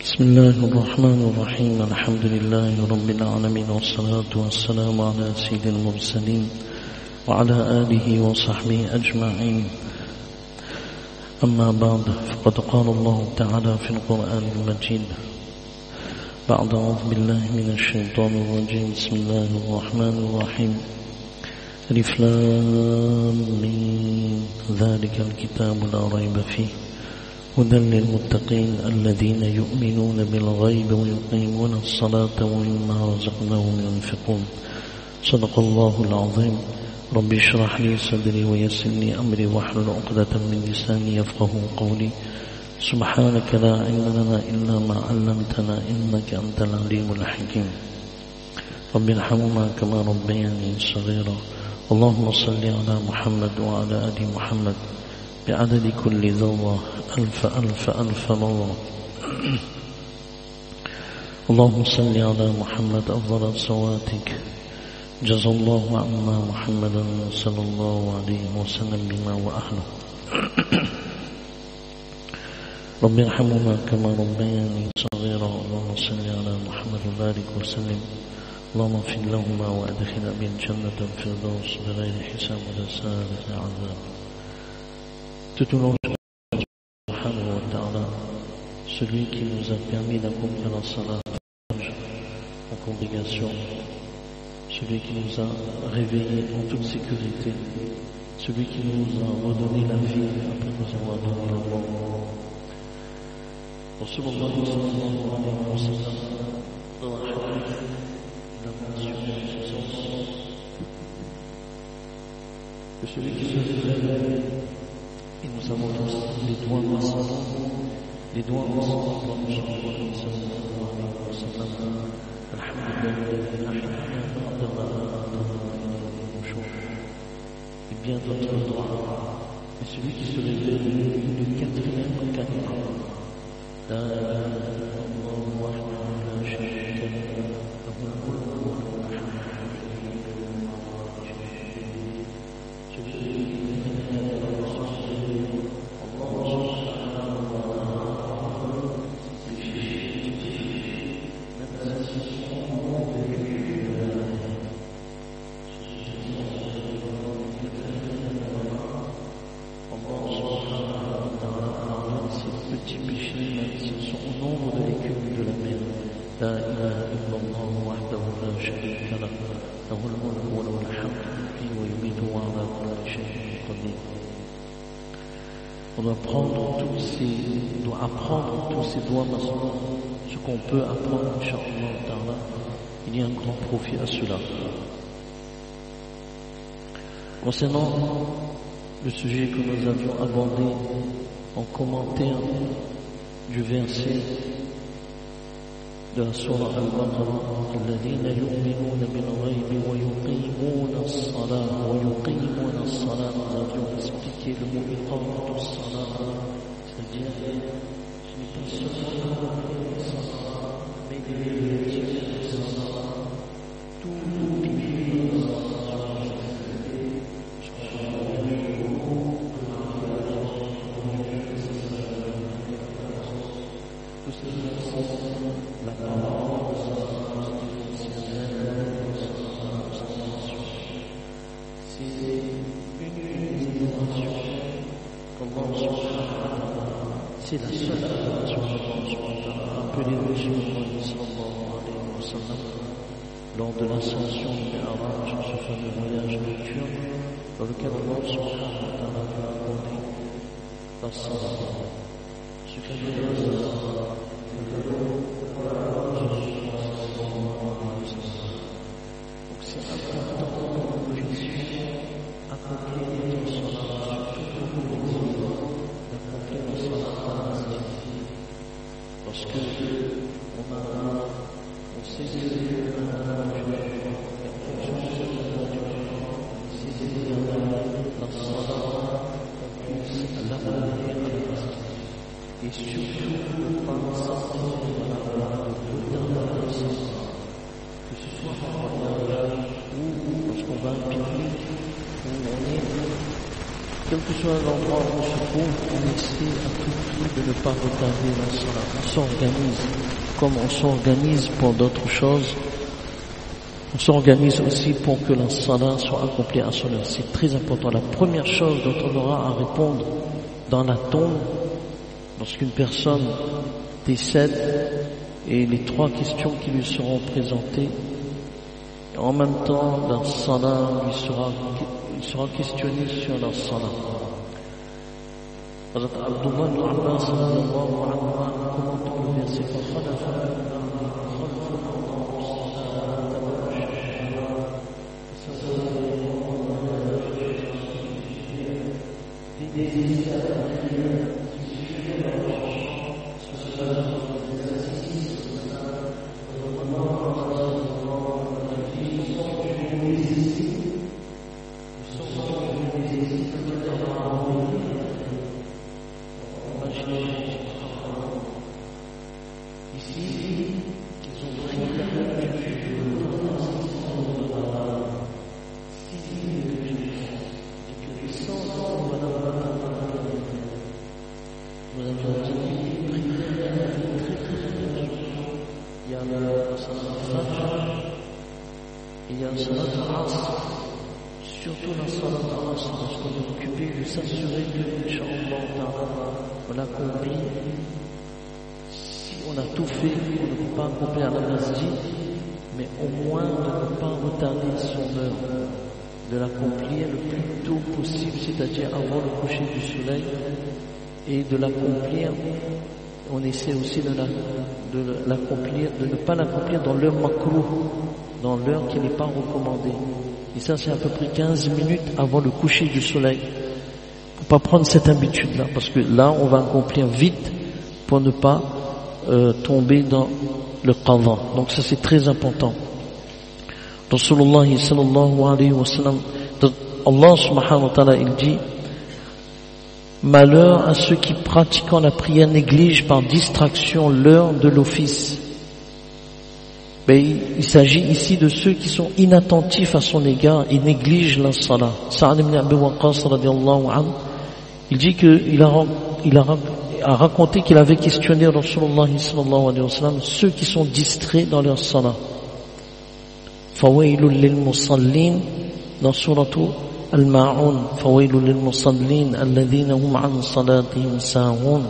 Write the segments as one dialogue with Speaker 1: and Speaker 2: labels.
Speaker 1: بسم الله الرحمن الرحيم الحمد لله رب العالمين والصلاة والسلام على سيد المرسلين وعلى آله وصحبه أجمعين أما بعد فقد قال الله تعالى في القرآن المجيد بعد أعوذ بالله من الشيطان الرجيم بسم الله الرحمن الرحيم ألف لام ميم ذلك الكتاب لا ريب فيه هدى للمتقين الذين يؤمنون بالغيب ويقيمون الصلاة ومما رزقناهم ينفقون صدق الله العظيم رب اشرح لي صدري ويسر لي أمري واحلل عقدة من لساني يفقه قولي سبحانك لا علم لنا إلا ما علمتنا إنك أنت العليم الحكيم رب ارحمهما كما ربياني صغيرا اللهم صل على محمد وعلى آل محمد بعدد كل ذرة ألف ألف ألف مرة اللهم صل على محمد أفضل صلاتك جزا الله عنا محمدا صلى الله عليه وسلم بما وأهله رب ارحمهما كما ربياني صغيرا اللهم صل على محمد وبارك وسلم اللهم اغفر لهما وأدخل بالجنة الفردوس بغير حساب ولا سابق عذاب. Tout au long de subhanahu wa ta'ala, celui qui nous a permis d'accomplir la salat en congrégation, celui qui nous a réveillés en toute sécurité, celui qui nous a redonné la vie après nous avoir donné la mort. Rasulullah sallallahu alayhi wa sallam, dans la hadith, il a mentionné ce sens que celui qui se réveille, et nous avons tous les doigts descendants, les doigts descendants comme Rasulullah sallallahu alayhi wa sallam. Alhamdulillah, et bien d'autres droits. Et celui qui se réveille le quatrième kalima. La ilaha illallah wahdahu la sharika lahu lahul mulku wa lahul hamdu. Celui qui on doit apprendre tous ces doigts maintenant, ce qu'on peut apprendre, Inch'Allah, il y a un grand profit à cela. Concernant le sujet que nous avions abordé en commentaire du verset de la Surah Al-Baqarah, الذين يؤمنون بالغيب ويقيمون الصلاة ويقيمون الصلاة. Nous avions expliqué le mot iqamat as-salat, c'est-à-dire ce n'est pas seulement la salat, mais les salat, tout le la parole c'est la seule adoration appelée le Jésus sallallahu alayhi wa sallam lors de l'ascension du Mi'raj, ce fameux voyage nocturne dans lequel Allah subhanahu wa ta'ala a accordé la salat. Ce qu'elle veut dire, c'est la salat. Donc c'est important pour nous de accomplir notre salat, surtout pour nous d'accomplir notre salat. Parce que on sait que la salat, on puisse l'amener à la et surtout pas sortir de la voie de que ce soit en voyage ou lorsqu'on va à un pique-nique, où on est, quel que soit l'endroit où on se trouve, on essaie à tout prix de ne pas retarder la salat. On s'organise comme on s'organise pour d'autres choses. On s'organise aussi pour que la salat soit accomplie à son heure. C'est très important. La première chose dont on aura à répondre dans la tombe, lorsqu'une personne décède, et les 3 questions qui lui seront présentées, en même temps, la salat il sera questionné sur la salat. Hazrat Abdullah ibn Abbas radiyallahu anhu commente le verset surtout la salat al-asr, lorsqu'on est occupé de s'assurer que, Inch'Allah, on l'accomplit. Si on a tout fait, on ne peut pas accomplir la masjid, mais au moins on ne peut pas retarder son heure, de l'accomplir le plus tôt possible, c'est-à-dire avant le coucher du soleil, et de l'accomplir. On essaie aussi de l'accomplir, de ne pas l'accomplir dans l'heure makrouh, dans l'heure qui n'est pas recommandée. Et ça, c'est à peu près 15 minutes avant le coucher du soleil. Faut pas prendre cette habitude-là, parce que là, on va accomplir vite pour ne pas tomber dans le qadha. Donc ça, c'est très important. Rasulullah sallallahu alayhi wa sallam, Allah subhanahu wa ta'ala, il dit: malheur à ceux qui, pratiquant la prière, négligent par distraction l'heure de l'office. Mais il s'agit ici de ceux qui sont inattentifs à son égard et négligent la salat. Sa'ad ibn Abi Waqqas radiyallahu anhu, il dit qu'il a raconté qu'il avait questionné Rasulullah sallallahu alayhi wa sallam ceux qui sont distraits dans leur salat. Fawailul lil musallin, dans suratu Al-Ma'un, fawailul lil musallin alladhina hum an salatihim sahun.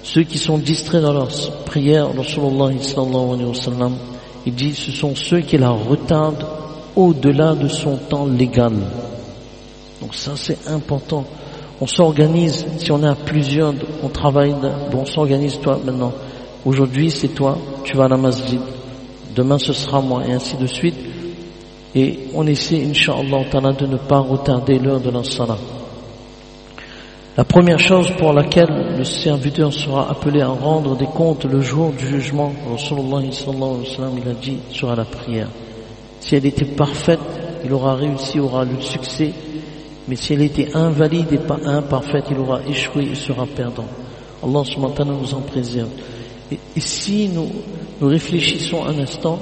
Speaker 1: Ceux qui sont distraits dans leur prière, Rasulullah sallallahu alayhi wa sallam, il dit, ce sont ceux qui la retardent au-delà de son temps légal. Donc ça, c'est important. On s'organise, si on est à plusieurs, on travaille, bon, on s'organise, toi maintenant. Aujourd'hui, c'est toi, tu vas à la masjid. Demain, ce sera moi, et ainsi de suite. Et on essaie, Inch'Allah, de ne pas retarder l'heure de la salat. La première chose pour laquelle le serviteur sera appelé à rendre des comptes le jour du jugement, Rasulullah sallallahu alayhi wa sallam, il a dit, sera la prière. Si elle était parfaite, il aura réussi, aura le succès. Mais si elle était invalide et pas imparfaite, il aura échoué et sera perdant. Allah subhanahu wa ta'ala nous en préserve. Et si nous réfléchissons un instant,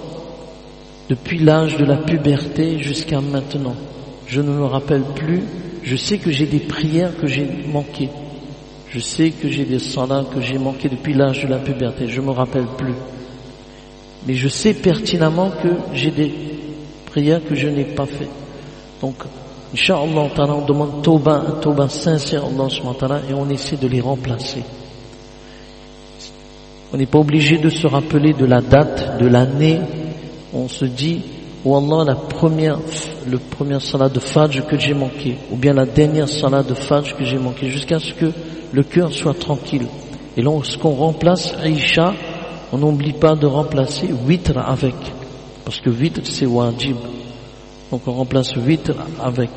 Speaker 1: depuis l'âge de la puberté jusqu'à maintenant, je ne me rappelle plus. Je sais que j'ai des prières que j'ai manquées. Je sais que j'ai des salats que j'ai manquées depuis l'âge de la puberté. Je me rappelle plus. Mais je sais pertinemment que j'ai des prières que je n'ai pas faites. Donc, Inch'Allah, on demande tauba sincère à Allah subhanahu wa ta'ala et on essaie de les remplacer. On n'est pas obligé de se rappeler de la date, de l'année. On se dit, oh Allah, le premier salat de Fajr que j'ai manqué, ou bien la dernière salat de Fajr que j'ai manqué, jusqu'à ce que le cœur soit tranquille. Et lorsqu'on remplace Aïcha, on n'oublie pas de remplacer Witr avec, parce que Witr c'est wajib. Donc on remplace Witr avec.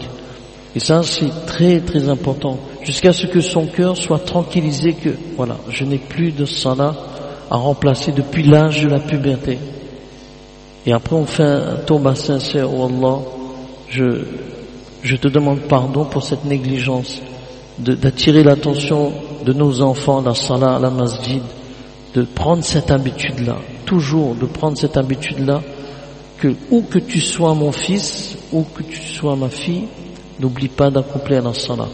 Speaker 1: Et ça c'est très très important, jusqu'à ce que son cœur soit tranquillisé que, voilà, je n'ai plus de salat à remplacer depuis l'âge de la puberté. Et après on fait un tauba sincère, oh Allah, je te demande pardon pour cette négligence, d'attirer l'attention de nos enfants, la salat, la masjid, de prendre cette habitude-là, toujours de prendre cette habitude-là, que où que tu sois mon fils, où que tu sois ma fille, n'oublie pas d'accomplir la salat.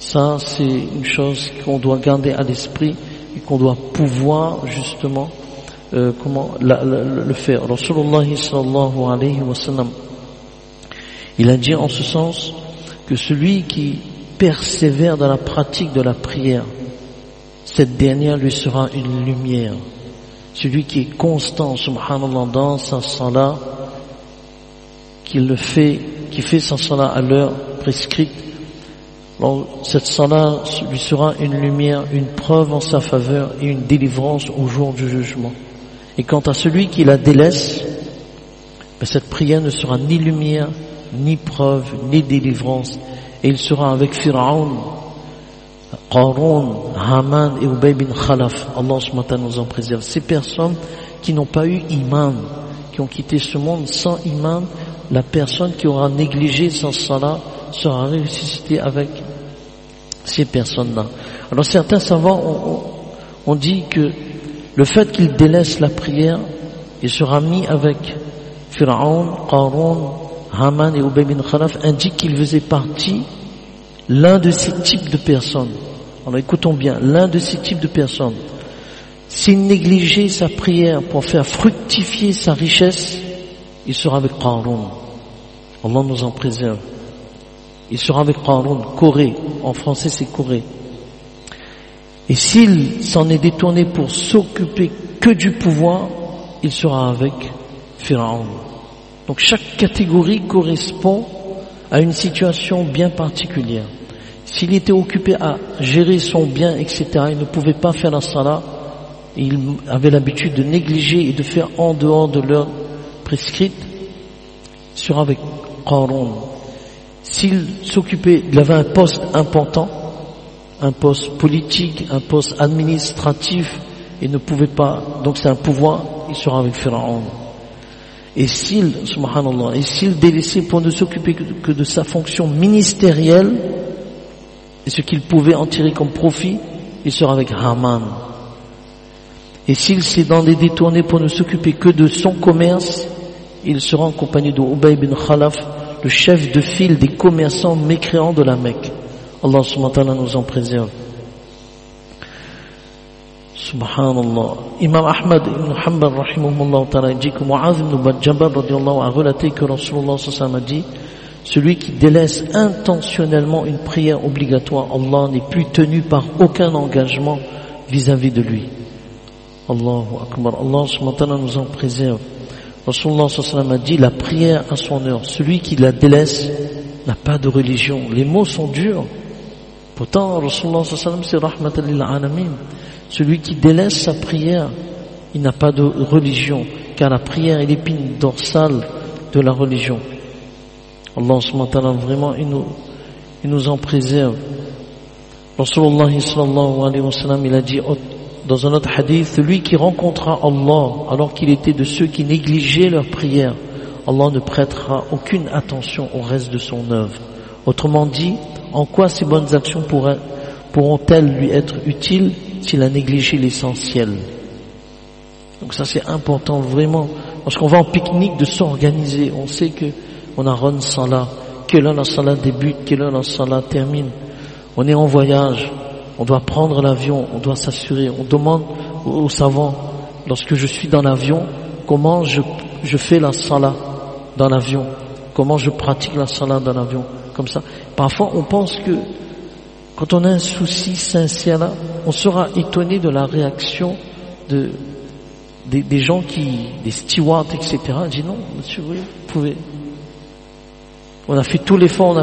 Speaker 1: Ça, c'est une chose qu'on doit garder à l'esprit et qu'on doit pouvoir justement le faire. Rasulullah sallallahu alayhi wa sallam, il a dit en ce sens que celui qui persévère dans la pratique de la prière, cette dernière lui sera une lumière. Celui qui est constant, subhanallah, dans sa salat, qui fait sa salat à l'heure prescrite, alors, cette salat lui sera une lumière, une preuve en sa faveur et une délivrance au jour du jugement. Et quant à celui qui la délaisse, cette prière ne sera ni lumière, ni preuve, ni délivrance. Et il sera avec Pharaon, Qarun, Haman et Ubay bin Khalaf. Allah subhanahu wa ta'ala nous en préserve. Ces personnes qui n'ont pas eu iman, qui ont quitté ce monde sans iman, la personne qui aura négligé sa salat sera ressuscitée avec ces personnes-là. Alors certains savants ont dit que le fait qu'il délaisse la prière, il sera mis avec Pharaon, Qarun, Haman et Ubay bin Khalaf, indique qu'il faisait partie l'un de ces types de personnes. Alors écoutons bien, l'un de ces types de personnes, s'il négligeait sa prière pour faire fructifier sa richesse, il sera avec Qarun. Allah nous en préserve. Il sera avec Qarun, Corée. En français, c'est Corée. Et s'il s'en est détourné pour s'occuper que du pouvoir, il sera avec Pharaon. Donc chaque catégorie correspond à une situation bien particulière. S'il était occupé à gérer son bien, etc., il ne pouvait pas faire la salat, il avait l'habitude de négliger et de faire en dehors de l'heure prescrite, il sera avec Qarun. S'il s'occupait, il avait un poste important, un poste politique, un poste administratif, et ne pouvait pas, donc c'est un pouvoir, il sera avec Pharaon. Et s'il délaissait pour ne s'occuper que de sa fonction ministérielle, et ce qu'il pouvait en tirer comme profit, il sera avec Haman. Et s'il s'est détourné pour ne s'occuper que de son commerce, il sera en compagnie de Ubay bin Khalaf, le chef de file des commerçants mécréants de la Mecque. Allah subhanahu wa ta'ala nous en préserve. Subhanallah. Imam Ahmad ibn Hanbal rahimahullah ta'ala dit que Mu'adh ibn Jabal radiyallahu a relaté que Rasulullah sallallahu alayhi wa sallam a dit: celui qui délaisse intentionnellement une prière obligatoire, Allah n'est plus tenu par aucun engagement vis-à-vis de lui. Allahu Akbar. Allah subhanahu wa ta'ala nous en préserve. Rasulullah sallallahu alayhi wa sallam a dit: la prière à son heure, celui qui la délaisse n'a pas de religion. Les mots sont durs. Pourtant, Rasulullah sallallahu alayhi wa sallam, c'est rahmatan lil alamin. Celui qui délaisse sa prière, il n'a pas de religion, car la prière est l'épine dorsale de la religion. Allah subhanahu wa ta'ala, vraiment, il nous en préserve. Rasulullah sallallahu alayhi wa sallam, il a dit dans un autre hadith: celui qui rencontra Allah alors qu'il était de ceux qui négligeaient leur prière, Allah ne prêtera aucune attention au reste de son œuvre. Autrement dit, en quoi ces bonnes actions pourront-elles lui être utiles s'il a négligé l'essentiel? Donc ça c'est important vraiment. Lorsqu'on va en pique-nique, de s'organiser. On sait que on a Ron Salah, quelle heure la Salah débute, quelle heure la Salah termine. On est en voyage, on doit prendre l'avion, on doit s'assurer. On demande aux savants, lorsque je suis dans l'avion, comment je fais la Salah dans l'avion, comment je pratique la Salah dans l'avion, comme ça. Parfois on pense que quand on a un souci sincère là, on sera étonné de la réaction des gens des stewards, etc. On dit: non, monsieur, oui, vous pouvez. On a fait tout l'effort,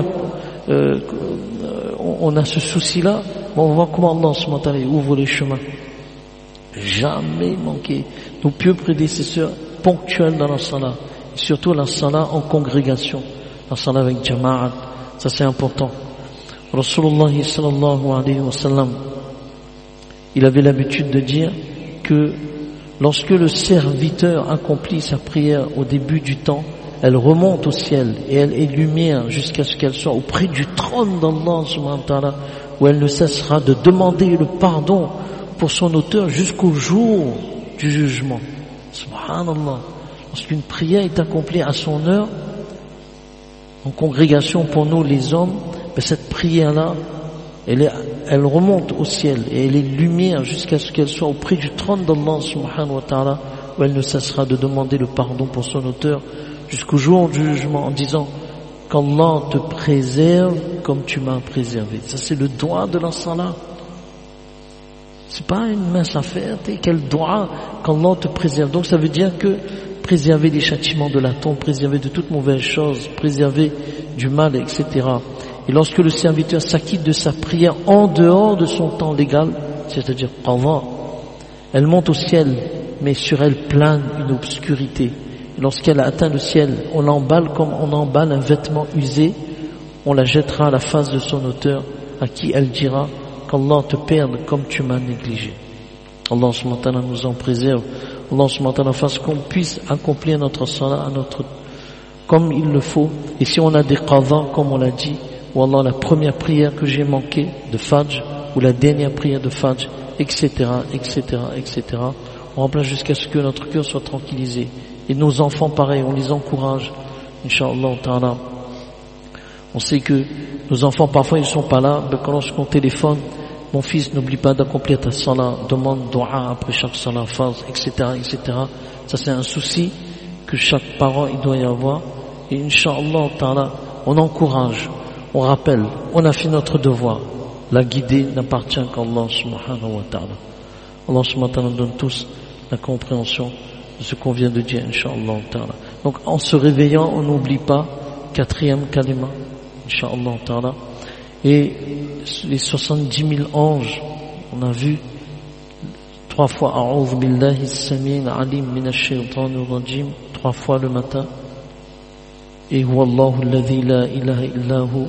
Speaker 1: on a ce souci-là, mais on voit comment Allah subhanahu wa ta'ala ouvre les chemins. Jamais manqué. Nos pieux prédécesseurs ponctuels dans la salat, et surtout la salat en congrégation, la salat avec jama'at, ça c'est important. Rasulullah sallallahu alayhi wa sallam, il avait l'habitude de dire que lorsque le serviteur accomplit sa prière au début du temps, elle remonte au ciel et elle est lumière jusqu'à ce qu'elle soit auprès du trône d'Allah subhanahu wa ta'ala, où elle ne cessera de demander le pardon pour son auteur jusqu'au jour du jugement. Subhanallah. Lorsqu'une prière est accomplie à son heure, en congrégation pour nous les hommes, cette prière-là, elle remonte au ciel et elle est lumière jusqu'à ce qu'elle soit auprès du trône d'Allah subhanahu wa ta'ala, où elle ne cessera de demander le pardon pour son auteur jusqu'au jour du jugement en disant qu'Allah te préserve comme tu m'as préservé. Ça c'est le doigt de la salat. C'est pas une mince affaire, quel doigt qu'Allah te préserve. Donc ça veut dire que préserver des châtiments de la tombe, préserver de toute mauvaise chose, préserver du mal, etc. Et lorsque le serviteur s'acquitte de sa prière en dehors de son temps légal, c'est-à-dire qadha, elle monte au ciel, mais sur elle plane une obscurité. Et lorsqu'elle a atteint le ciel, on l'emballe comme on emballe un vêtement usé, on la jettera à la face de son auteur, à qui elle dira qu'Allah te perde comme tu m'as négligé. Allah subhanahu wa ta'ala nous en préserve. Allah subhanahu wa ta'ala fasse qu'on puisse accomplir notre salat comme il le faut. Et si on a des qadha, comme on l'a dit, ou Allah, la première prière que j'ai manquée de Fajr, ou la dernière prière de Fajr, etc., etc., etc., on remplace jusqu'à ce que notre cœur soit tranquillisé. Et nos enfants, pareil, on les encourage, Inch'Allah ta'ala. On sait que nos enfants, parfois, ils sont pas là, mais quand lorsqu'on téléphone, mon fils, n'oublie pas d'accomplir ta salat, demande dua après chaque salat, phase, etc., etc. Ça, c'est un souci que chaque parent, il doit y avoir. Et Inch'Allah ta'ala, on encourage, on rappelle, on a fait notre devoir. La guidée n'appartient qu'Allah subhanahu wa ta'ala. Allah subhanahu wa ta'ala donne tous la compréhension de ce qu'on vient de dire, Inch'Allah ta'ala. Donc, en se réveillant, on n'oublie pas, 4e kalima, Inch'Allah ta'ala. Et les 70 000 anges, on a vu 3 fois A'udhu billahi as-sami'il alim minash shaytanir rajim, 3 fois le matin. Et Huwallahu alladhi la ilaha illahu,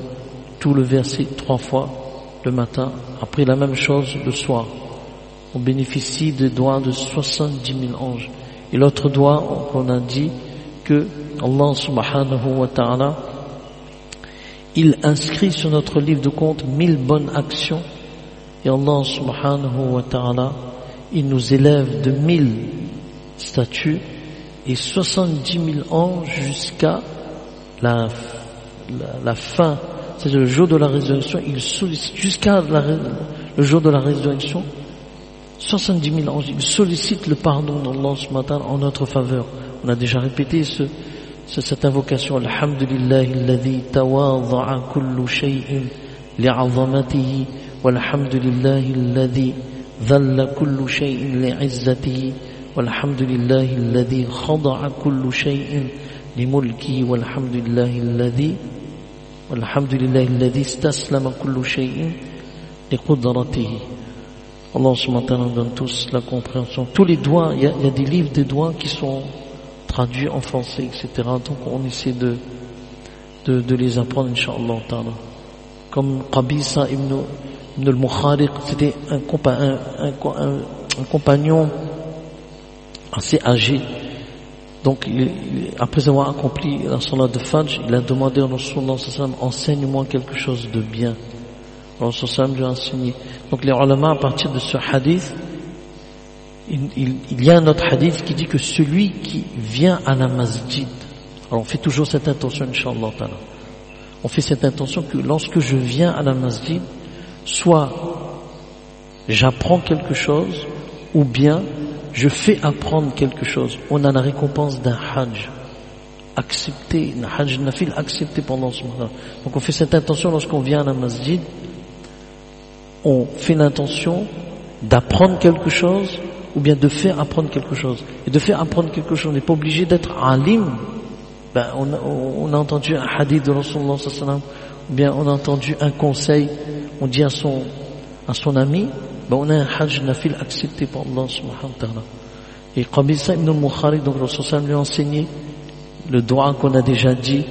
Speaker 1: tout le verset 3 fois le matin. Après la même chose le soir. On bénéficie des doigts de 70 000 anges. Et l'autre doigt qu'on a dit que Allah subhanahu wa ta'ala, il inscrit sur notre livre de compte 1000 bonnes actions. Et Allah subhanahu wa ta'ala, il nous élève de 1000 statues et 70 000 anges jusqu'à la fin, c'est-à-dire le jour de la résurrection. Il sollicite jusqu'à le jour de la résurrection 70 000 anges, ils sollicitent le pardon d'Allah subhanahu wa ta'ala en notre faveur. On a déjà répété cette invocation. Alhamdulillahi alladhi tawadha'a kullu shay'in li'azamatihi walhamdulillahi alladhi dhalla kullu shay'in li'izzatihi walhamdulillahi alladhi khada'a kullu shay'in limulkihi walhamdulillahi alladhi istaslama kullu shay'in liqudratihi. Allah subhanahu wa ta'ala donne tous la compréhension. Tous les doigts, il y a des livres des doigts qui sont traduits en français, etc. Donc on essaie de les apprendre, Inch'Allah ta'ala. Comme Qabisa ibn al-Mukhariq, c'était un compagnon assez âgé. Donc après avoir accompli la salat de Fajr, il a demandé à Rasulullah sallallahu alayhi wa sallam, enseigne-moi quelque chose de bien. Alors, lui a enseigné. Donc, les ulama, à partir de ce hadith, il y a un autre hadith qui dit que celui qui vient à la masjid, alors on fait toujours cette intention, Inch'Allah ta'ala. On fait cette intention que lorsque je viens à la masjid, soit j'apprends quelque chose, ou bien je fais apprendre quelque chose. On a la récompense d'un hajj accepté, un hajj nafil accepté pendant ce moment-là. Donc, on fait cette intention lorsqu'on vient à la masjid. On fait l'intention d'apprendre quelque chose ou bien de faire apprendre quelque chose. Et de faire apprendre quelque chose, on n'est pas obligé d'être alim. On a entendu un hadith de Rasulullah sallallahu alayhi wa sallam, ou bien on a entendu un conseil, on dit à son ami, on a un hajj nafil accepté par Allah subhanahu wa ta'ala. Et Qabisa ibn al-Mukhariq, donc Rasulullah sallallahu alayhi wa sallam lui a enseigné le doigt qu'on a déjà dit,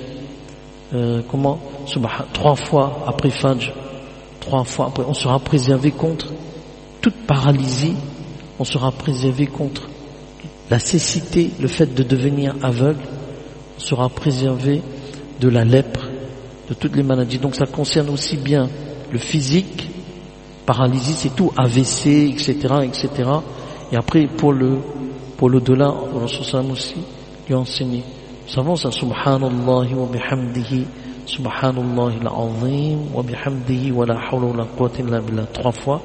Speaker 1: 3 fois après Fajr. 3 fois après, on sera préservé contre toute paralysie, on sera préservé contre la cécité, le fait de devenir aveugle, on sera préservé de la lèpre, de toutes les maladies. Donc ça concerne aussi bien le physique, paralysie, c'est tout, AVC, etc., etc. Et après, pour l'au-delà, le Rasul sallallahu aussi lui a enseigné. Nous savons ça, subhanallahi wa bihamdihi, Subhanallah al-azim wa bihamdihi wa la hawla wa la quwwata illa billah 3 fois.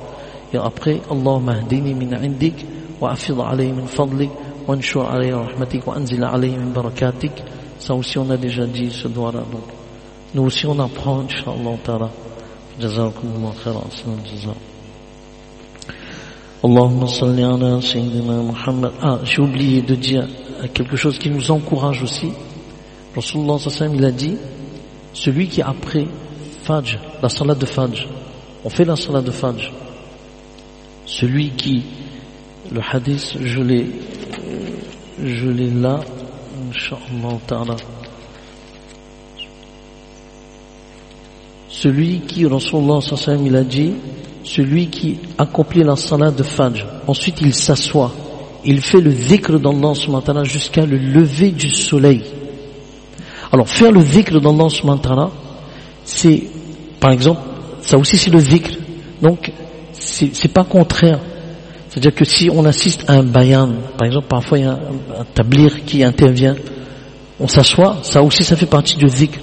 Speaker 1: Et après, Allahumma hdini min indik wa afid alayhi min fadlik wa anshur alayhi rahmatik wa anzil alayhi min barakatik. Ça aussi on a déjà dit ce doigt-là. Donc nous aussi on apprend, Inch'Allah ta'ala. Jazakumullah khairan, jaza. Allahumma salli ala Sayyidina Muhammad. J'ai oublié de dire quelque chose qui nous encourage aussi. Rasulullah sallallahu alayhi wa sallam, il a dit, celui qui après Fajr, la salat de Fajr, on fait la salat de Fajr, celui qui, le hadith, je l'ai là, Inch'Allah ta'ala. Celui qui, Rasulullah sallallahu alayhi wa sallam, il a dit, celui qui accomplit la salat de Fajr, ensuite il s'assoit, il fait le dhikr d'Allah subhanahu wa ta'ala jusqu'à le lever du soleil. Alors faire le dhikr d'Allah subhanahu wa ta'ala, c'est, par exemple, ça aussi c'est le dhikr, donc c'est pas contraire. C'est-à-dire que si on assiste à un bayan, par exemple parfois il y a un tablir qui intervient, on s'assoit, ça aussi ça fait partie du dhikr.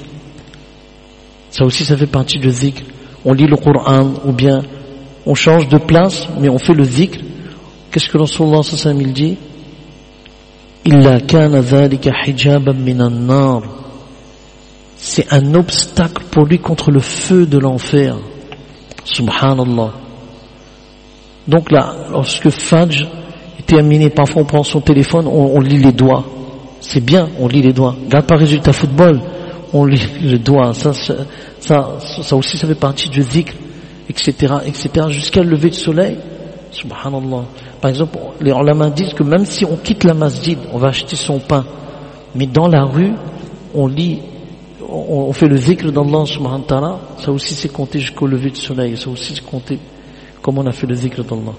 Speaker 1: Ça aussi ça fait partie du dhikr. On lit le Coran, ou bien on change de place, mais on fait le dhikr. Qu'est-ce que Rasulullah sallallahu alayhi wa sallam il dit? Illa kana dhalika hijaban minan nar. C'est un obstacle pour lui contre le feu de l'enfer. Subhanallah. Donc là, lorsque Fajr est terminé, parfois on prend son téléphone, on lit les doigts. C'est bien, on lit les doigts. Regarde par résultat football, on lit les doigts. Ça aussi, ça fait partie du dhikr, etc., jusqu'à le lever du soleil. Subhanallah. Par exemple, les ulama disent que même si on quitte la masjid, on va acheter son pain, mais dans la rue, on lit, on fait le dhikr d'Allah subhanahu wa ta'ala, ça aussi c'est compté jusqu'au lever du soleil, ça aussi c'est compté comme on a fait le dhikr d'Allah.